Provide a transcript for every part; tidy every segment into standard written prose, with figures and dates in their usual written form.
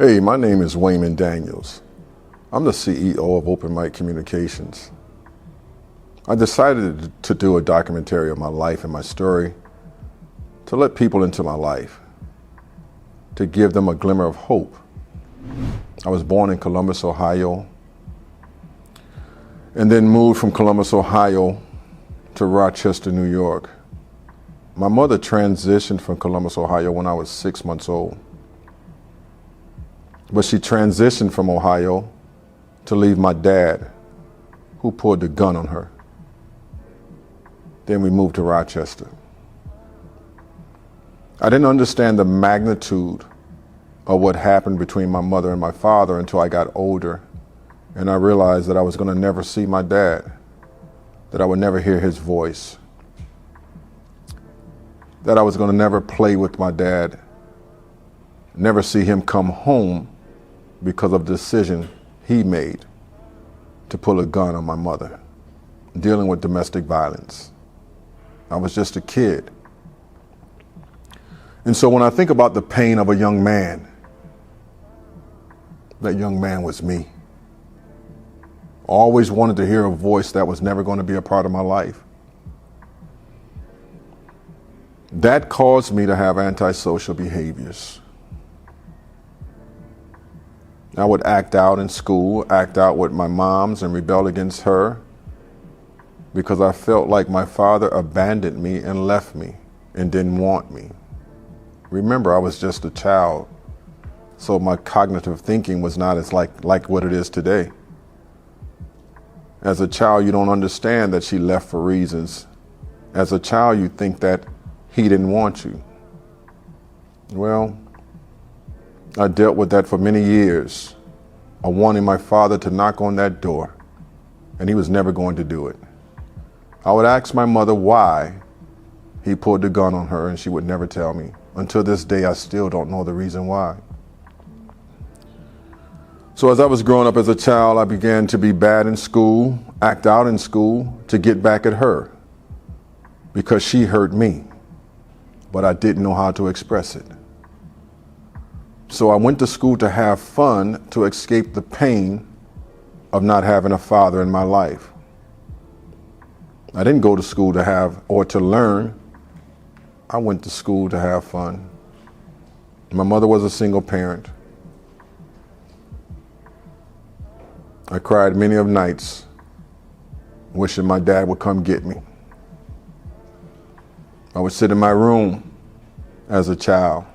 Hey, my name is Wayman Daniels. I'm the CEO of Open Mic Communications. I decided to do a documentary of my life and my story, to let people into my life, to give them a glimmer of hope. I was born in Columbus, Ohio, and then moved from Columbus, Ohio to Rochester, New York. My mother transitioned from Columbus, Ohio when I was 6 months old. But she transitioned from Ohio to leave my dad, who pulled the gun on her. Then we moved to Rochester. I didn't understand the magnitude of what happened between my mother and my father until I got older, and I realized that I was going to never see my dad, that I would never hear his voice, that I was going to never play with my dad, never see him come home because of the decision he made to pull a gun on my mother, dealing with domestic violence. I was just a kid. And so when I think about the pain of a young man, that young man was me. Always wanted to hear a voice that was never going to be a part of my life. That caused me to have antisocial behaviors. I would act out in school, act out with my moms and rebel against her because I felt like my father abandoned me and left me and didn't want me. Remember, I was just a child, so my cognitive thinking was not as like what it is today. As a child, you don't understand that she left for reasons. As a child, you think that he didn't want you. Well, I dealt with that for many years, of wanting my father to knock on that door, and he was never going to do it. I would ask my mother why he pulled the gun on her, and she would never tell me. Until this day, I still don't know the reason why. So as I was growing up as a child, I began to be bad in school, act out in school to get back at her because she hurt me, but I didn't know how to express it. So I went to school to have fun, to escape the pain of not having a father in my life. I didn't go to school to have or to learn. I went to school to have fun. My mother was a single parent. I cried many of nights wishing my dad would come get me. I would sit in my room as a child,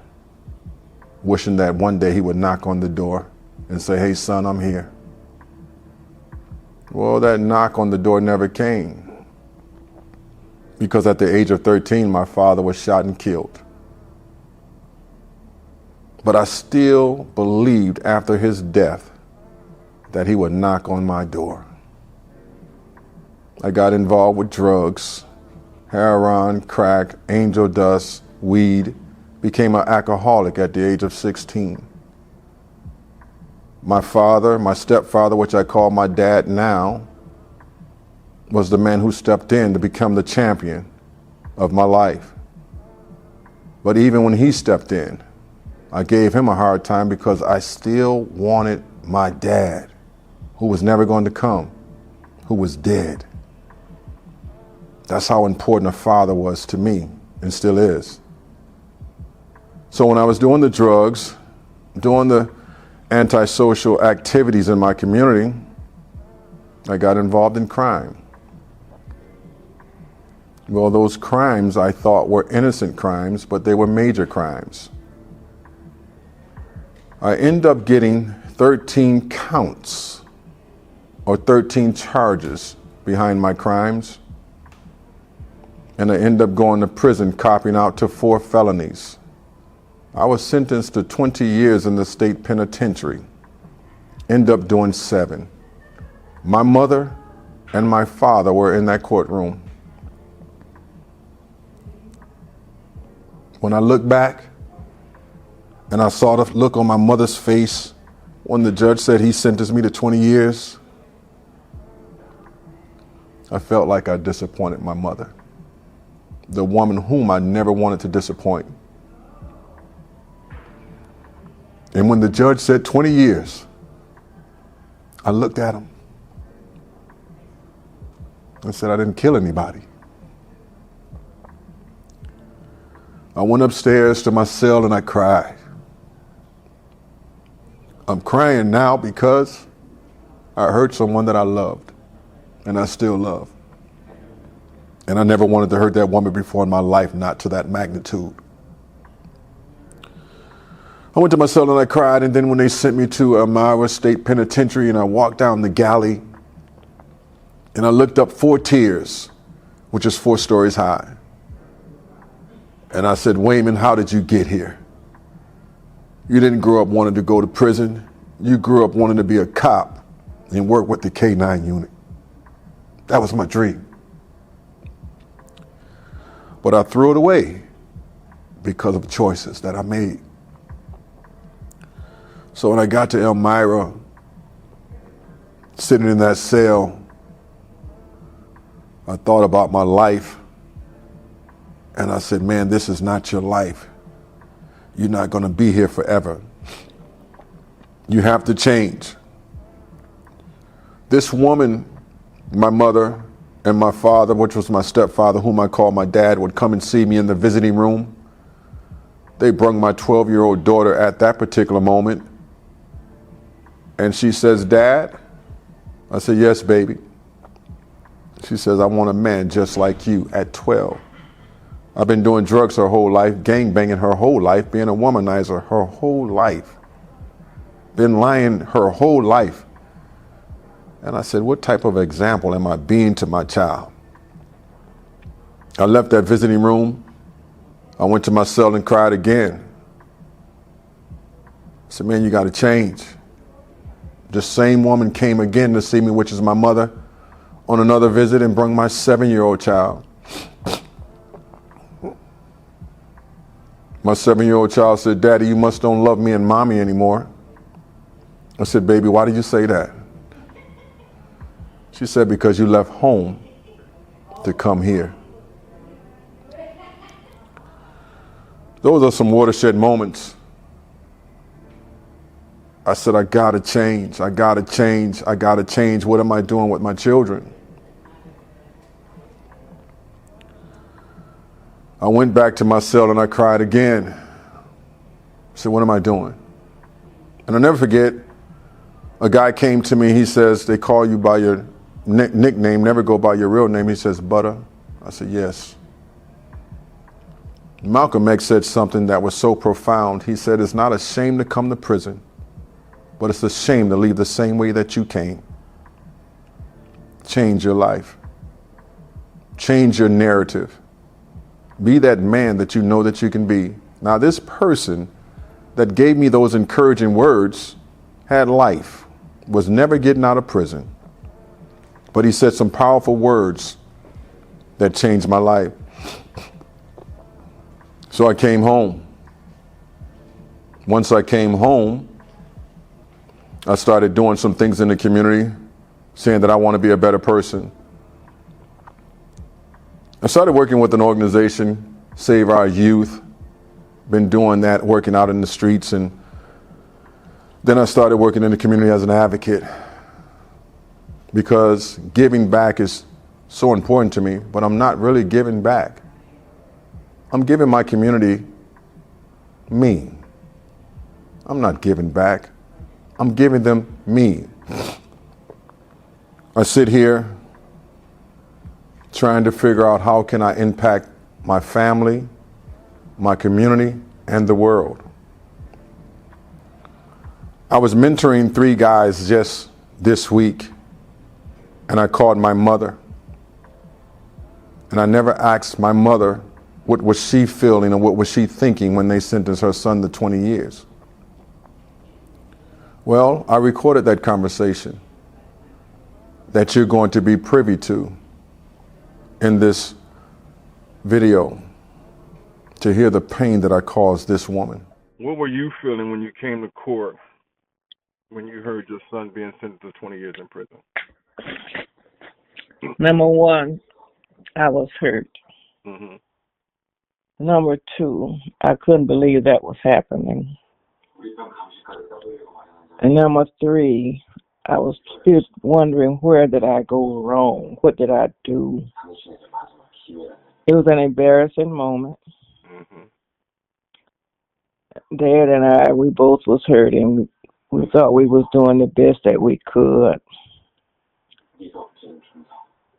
wishing that one day he would knock on the door and say, "Hey son, I'm here." Well, that knock on the door never came, because at the age of 13, my father was shot and killed. But I still believed after his death that he would knock on my door. I got involved with drugs, heroin, crack, angel dust, weed, became an alcoholic at the age of 16. My father, my stepfather, which I call my dad now, was the man who stepped in to become the champion of my life. But even when he stepped in, I gave him a hard time because I still wanted my dad, who was never going to come, who was dead. That's how important a father was to me and still is. So when I was doing the drugs, doing the antisocial activities in my community, I got involved in crime. Well, those crimes I thought were innocent crimes, but they were major crimes. I ended up getting 13 counts or 13 charges behind my crimes, and I ended up going to prison, copping out to 4 felonies. I was sentenced to 20 years in the state penitentiary, ended up doing 7. My mother and my father were in that courtroom. When I look back and I saw the look on my mother's face when the judge said he sentenced me to 20 years, I felt like I disappointed my mother, the woman whom I never wanted to disappoint. And when the judge said 20 years, I looked at him. I said, I didn't kill anybody. I went upstairs to my cell and I cried. I'm crying now because I hurt someone that I loved and I still love. And I never wanted to hurt that woman before in my life, not to that magnitude. I went to my cell and I cried, and then when they sent me to Elmira State Penitentiary and I walked down the galley and I looked up 4 tiers, which is 4 stories high. And I said, Wayman, how did you get here? You didn't grow up wanting to go to prison. You grew up wanting to be a cop and work with the K-9 unit. That was my dream. But I threw it away because of choices that I made. So when I got to Elmira, sitting in that cell, I thought about my life and I said, man, this is not your life. You're not going to be here forever. You have to change. This woman, my mother and my father, which was my stepfather, whom I called my dad, would come and see me in the visiting room. They brung my 12-year-old daughter at that particular moment. And she says, Dad? I said, yes, baby. She says, I want a man just like you at 12. I've been doing drugs her whole life, gang banging her whole life, being a womanizer her whole life, been lying her whole life. And I said, what type of example am I being to my child? I left that visiting room. I went to my cell and cried again. I said, man, you got to change. The same woman came again to see me, which is my mother, on another visit and brought my 7-year-old child. My 7-year-old child said, Daddy, you must don't love me and mommy anymore. I said, baby, why did you say that? She said, because you left home to come here. Those are some watershed moments. I said, I gotta change. I gotta change. I gotta change. What am I doing with my children? I went back to my cell and I cried again. I said, what am I doing? And I'll never forget, a guy came to me. He says, they call you by your nickname, never go by your real name. He says, Butter. I said, yes. Malcolm X said something that was so profound. He said, it's not a shame to come to prison, but it's a shame to leave the same way that you came. Change your life. Change your narrative. Be that man that you know that you can be. Now, this person that gave me those encouraging words had life, was never getting out of prison. But he said some powerful words that changed my life. So I came home. Once I came home, I started doing some things in the community, saying that I want to be a better person. I started working with an organization, Save Our Youth. Been doing that, working out in the streets, and then I started working in the community as an advocate, because giving back is so important to me, but I'm not really giving back. I'm giving my community me. I'm not giving back. I'm giving them me. I sit here trying to figure out how can I impact my family, my community, and the world. I was mentoring 3 guys just this week, and I called my mother. And I never asked my mother what was she feeling and what was she thinking when they sentenced her son to 20 years. Well, I recorded that conversation that you're going to be privy to in this video, to hear the pain that I caused this woman. What were you feeling when you came to court, when you heard your son being sentenced to 20 years in prison? Number one, I was hurt. Mm-hmm. Number two, I couldn't believe that was happening. And number three, I was just wondering where did I go wrong? What did I do? It was an embarrassing moment. Dad and I, we both was hurting. We thought we was doing the best that we could.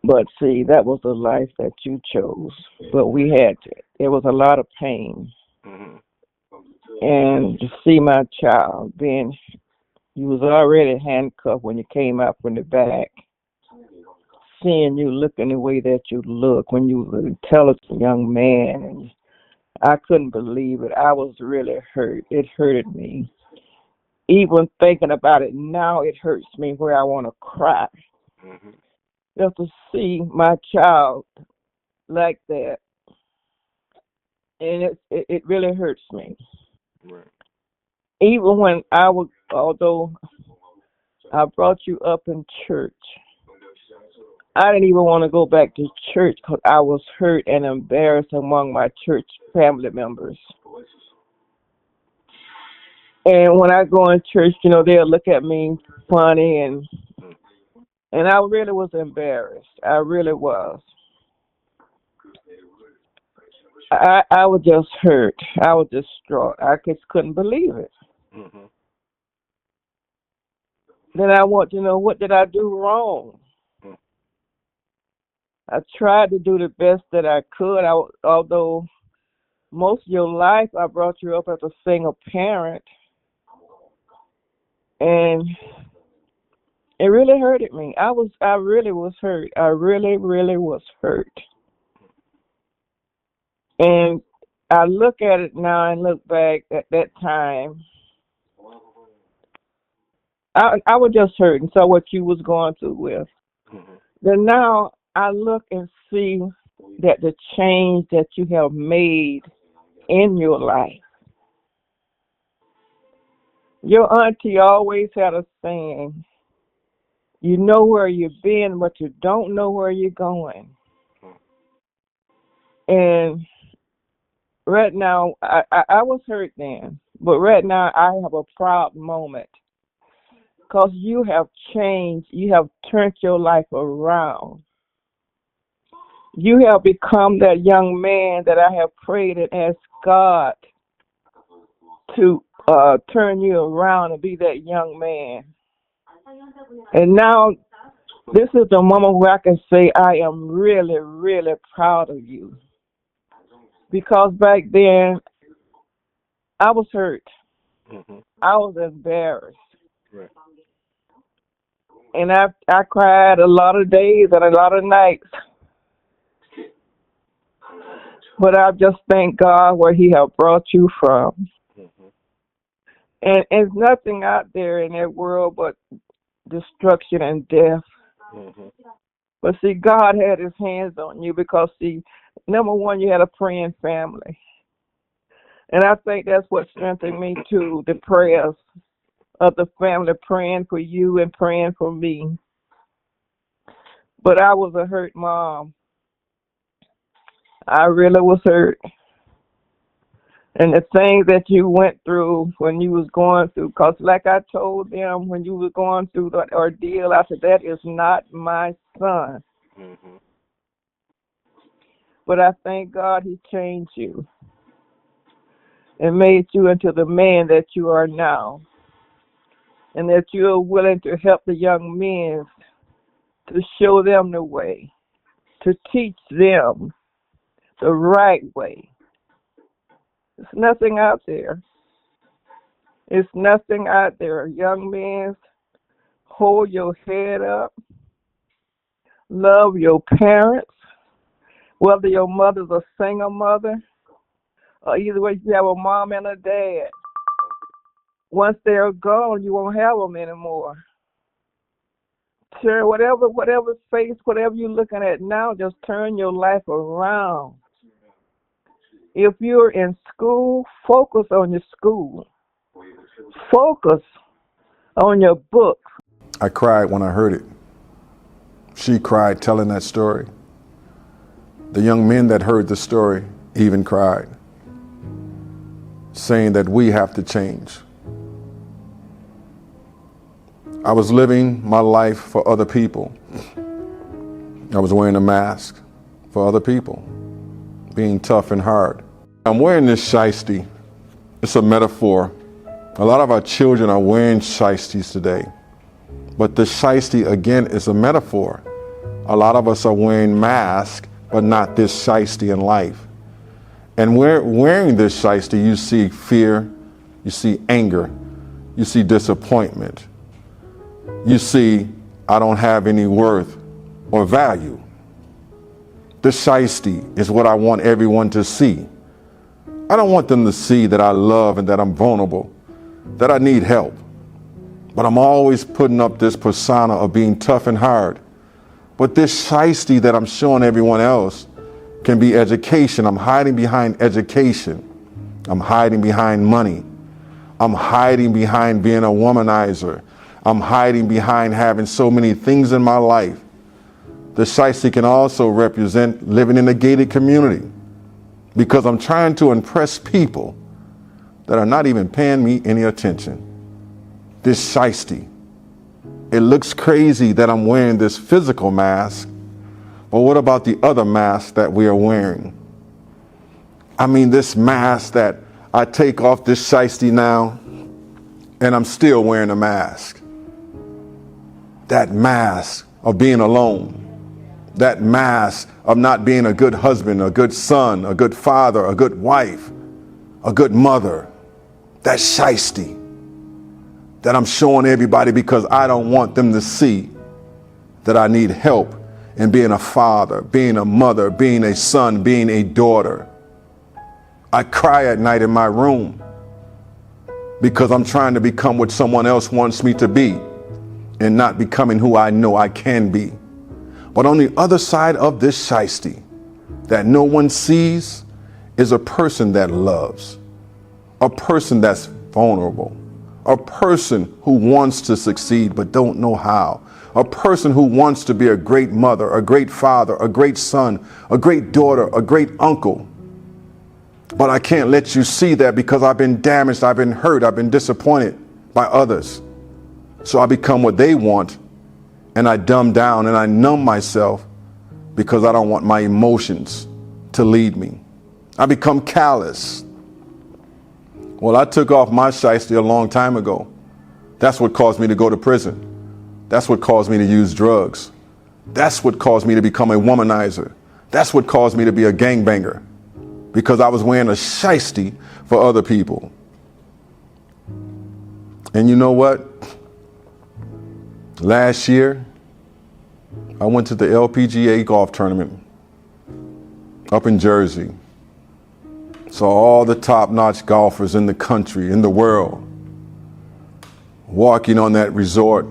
But see, that was the life that you chose. But we had to. There was a lot of pain. And to see my child being, you was already handcuffed when you came out from the back. Seeing you looking the way that you look when you were an intelligent young man, and I couldn't believe it. I was really hurt. It hurted me. Even thinking about it now, it hurts me where I want to cry. Just to see my child like that, and it really hurts me. Right. Even when I was, although I brought you up in church, I didn't even want to go back to church because I was hurt and embarrassed among my church family members. And when I go in church, they'll look at me funny, and I really was embarrassed. I really was. I was just hurt. I was distraught. I just couldn't believe it. Then I want to know, what did I do wrong? I tried to do the best that I could. Although most of your life I brought you up as a single parent, and it really hurted me. I really was hurt. I really, really was hurt. And I look at it now and look back at that time. I was just hurt and saw what you was going through with. Then now I look and see that the change that you have made in your life. Your auntie always had a saying, you know where you've been, but you don't know where you're going. And right now, I was hurt then, but right now I have a proud moment because you have changed. You have turned your life around. You have become that young man that I have prayed and asked God to turn you around and be that young man. And now this is the moment where I can say I am really, really proud of you. Because back then, I was hurt. I was embarrassed. Right. And I cried a lot of days and a lot of nights. But I just thank God where he has brought you from. And there's nothing out there in that world but destruction and death. But see, God had his hands on you because, see, number one, you had a praying family. And I think that's what strengthened me too, the prayers of the family praying for you and praying for me. But I was a hurt mom. I really was hurt. And the things that you went through when you was going through, because like I told them when you were going through that ordeal, I said, that is not my son. But I thank God he changed you and made you into the man that you are now. And that you are willing to help the young men, to show them the way, to teach them the right way. There's nothing out there. It's nothing out there. Young men, hold your head up. Love your parents. Whether your mother's a single mother, or either way you have a mom and a dad. Once they're gone, you won't have them anymore. Sure, whatever face, whatever you're looking at now, just turn your life around. If you're in school, focus on your school. Focus on your books. I cried when I heard it. She cried telling that story. The young men that heard the story even cried, saying that we have to change. I was living my life for other people. I was wearing a mask for other people, being tough and hard. I'm wearing this shiesty. It's a metaphor. A lot of our children are wearing shiesties today. But the shiesty, again, is a metaphor. A lot of us are wearing masks, but not this shiesty in life. And wearing this shiesty, you see fear, you see anger, you see disappointment. You see, I don't have any worth or value. The shiesty is what I want everyone to see. I don't want them to see that I love and that I'm vulnerable, that I need help. But I'm always putting up this persona of being tough and hard. But this shiesty that I'm showing everyone else can be education. I'm hiding behind education. I'm hiding behind money. I'm hiding behind being a womanizer. I'm hiding behind having so many things in my life. The shiesty can also represent living in a gated community because I'm trying to impress people that are not even paying me any attention. This shiesty. It looks crazy that I'm wearing this physical mask, but what about the other mask that we are wearing? I mean, this mask that I take off this shiesty now, and I'm still wearing a mask. That mask of being alone. That mask of not being a good husband, a good son, a good father, a good wife, a good mother. That shiesty that I'm showing everybody because I don't want them to see that I need help in being a father, being a mother, being a son, being a daughter. I cry at night in my room because I'm trying to become what someone else wants me to be and not becoming who I know I can be. But on the other side of this shiesty that no one sees is a person that loves, a person that's vulnerable, a person who wants to succeed but don't know how, a person who wants to be a great mother, a great father, a great son, a great daughter, a great uncle. But I can't let you see that because I've been damaged, I've been hurt, I've been disappointed by others. So I become what they want, and I dumb down and I numb myself because I don't want my emotions to lead me. I become callous. Well, I took off my shiesty a long time ago. That's what caused me to go to prison. That's what caused me to use drugs. That's what caused me to become a womanizer. That's what caused me to be a gangbanger, because I was wearing a shiesty for other people. And you know what? Last year, I went to the LPGA golf tournament up in Jersey. Saw all the top-notch golfers in the country, in the world, walking on that resort,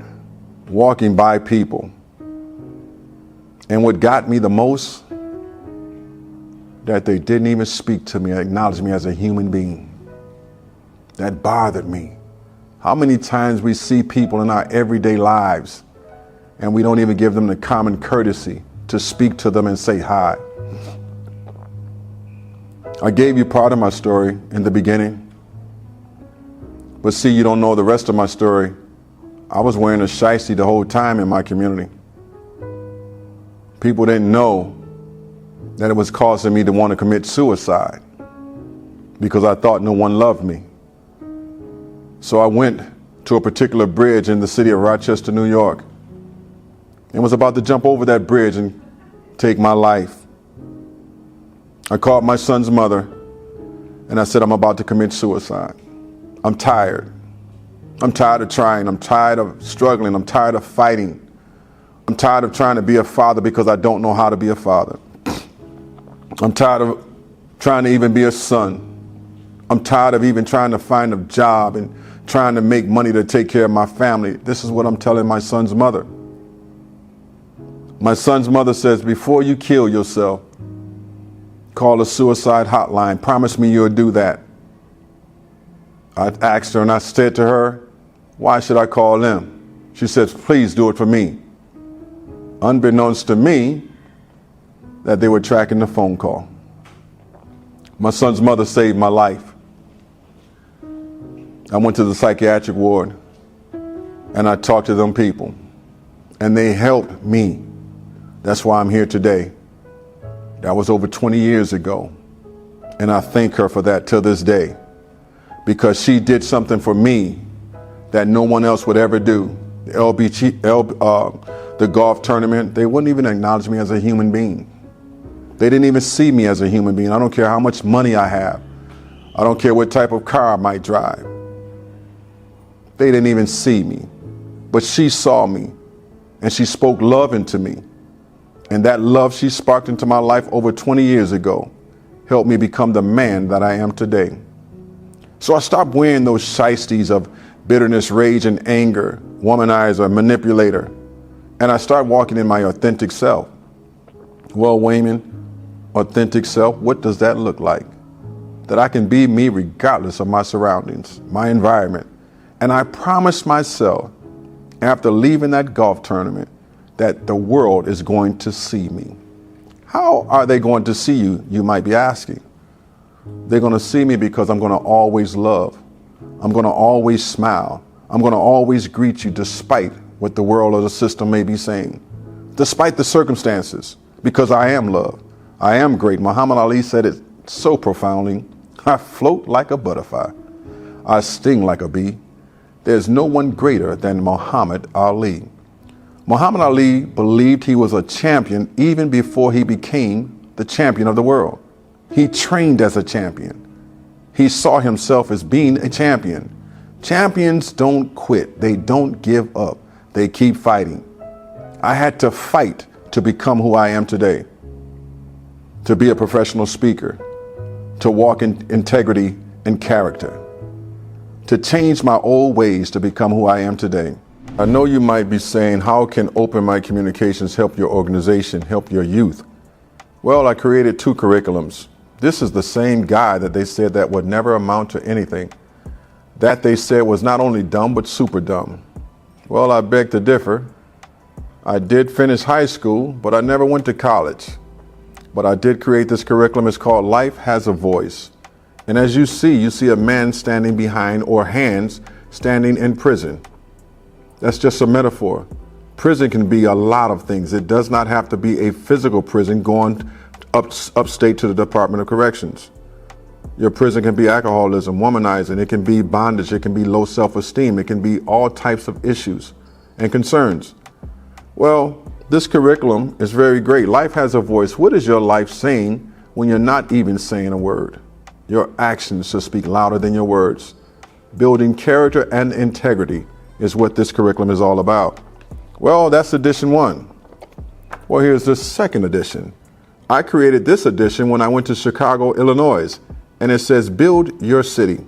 walking by people. And what got me the most, that they didn't even speak to me, acknowledge me as a human being. That bothered me. How many times we see people in our everyday lives and we don't even give them the common courtesy to speak to them and say hi. I gave you part of my story in the beginning, but see, you don't know the rest of my story. I was wearing a shiesty the whole time in my community. People didn't know that it was causing me to want to commit suicide because I thought no one loved me. So I went to a particular bridge in the city of Rochester, New York, and was about to jump over that bridge and take my life. I called my son's mother and I said, I'm about to commit suicide. I'm tired. I'm tired of trying. I'm tired of struggling. I'm tired of fighting. I'm tired of trying to be a father because I don't know how to be a father. I'm tired of trying to even be a son. I'm tired of even trying to find a job and trying to make money to take care of my family. This is what I'm telling my son's mother. My son's mother says, before you kill yourself, call a suicide hotline. Promise me you'll do that. I asked her and I said to her, why should I call them? She says, please do it for me. Unbeknownst to me, that they were tracking the phone call. My son's mother saved my life. I went to the psychiatric ward. and I talked to them people, and they helped me. That's why I'm here today. That was over 20 years ago, and I thank her for that till this day, because she did something for me that no one else would ever do. The golf tournament, they wouldn't even acknowledge me as a human being. They didn't even see me as a human being. I don't care how much money I have. I don't care what type of car I might drive. They didn't even see me. But she saw me, and she spoke love into me. And that love she sparked into my life over 20 years ago helped me become the man that I am today. So I stopped wearing those shiesties of bitterness, rage, and anger, womanizer, manipulator, and I started walking in my authentic self. Well, Wayman, authentic self, what does that look like? That I can be me regardless of my surroundings, my environment. And I promised myself, after leaving that golf tournament, that the world is going to see me. How are they going to see you, you might be asking? They're going to see me because I'm going to always love. I'm going to always smile. I'm going to always greet you despite what the world or the system may be saying, despite the circumstances, because I am love. I am great. Muhammad Ali said it so profoundly. I float like a butterfly. I sting like a bee. There's no one greater than Muhammad Ali. Muhammad Ali believed he was a champion even before he became the champion of the world. He trained as a champion. He saw himself as being a champion. Champions don't quit. They don't give up. They keep fighting. I had to fight to become who I am today, to be a professional speaker, to walk in integrity and character, to change my old ways to become who I am today. I know you might be saying, how can Open Mic Communications help your organization, help your youth? Well, I created 2 curriculums. This is the same guy that they said that would never amount to anything, that they said was not only dumb, but super dumb. Well, I beg to differ. I did finish high school, but I never went to college. But I did create this curriculum. It's called Life Has a Voice. And as you see a man standing behind, or hands standing in prison. That's just a metaphor. Prison can be a lot of things. It does not have to be a physical prison going upstate to the Department of Corrections. Your prison can be alcoholism, womanizing, it can be bondage, it can be low self-esteem, it can be all types of issues and concerns. Well, this curriculum is very great. Life has a voice. What is your life saying when you're not even saying a word? Your actions should speak louder than your words. Building character and integrity is what this curriculum is all about. Well, that's edition 1. Well, here's the second edition. I created this edition when I went to Chicago, Illinois, and it says, build your city.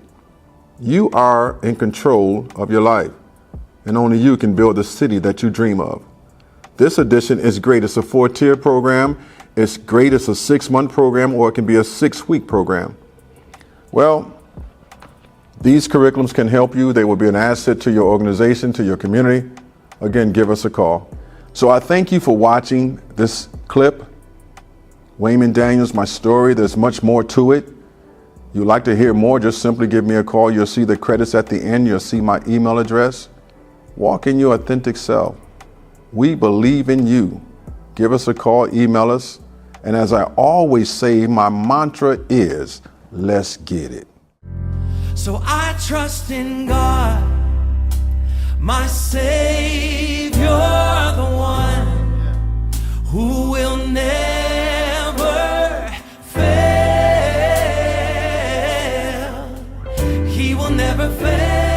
You are in control of your life, and only you can build the city that you dream of. This edition is great. It's a 4-tier program. It's great. It's a 6-month program, or it can be a 6-week program. Well, these curriculums can help you. They will be an asset to your organization, to your community. Again, give us a call. So I thank you for watching this clip. Wayman Daniels, my story. There's much more to it. You'd like to hear more, just simply give me a call. You'll see the credits at the end. You'll see my email address. Walk in your authentic self. We believe in you. Give us a call, email us. And as I always say, my mantra is, let's get it. So I trust in God, my Savior, the one who will never fail. He will never fail.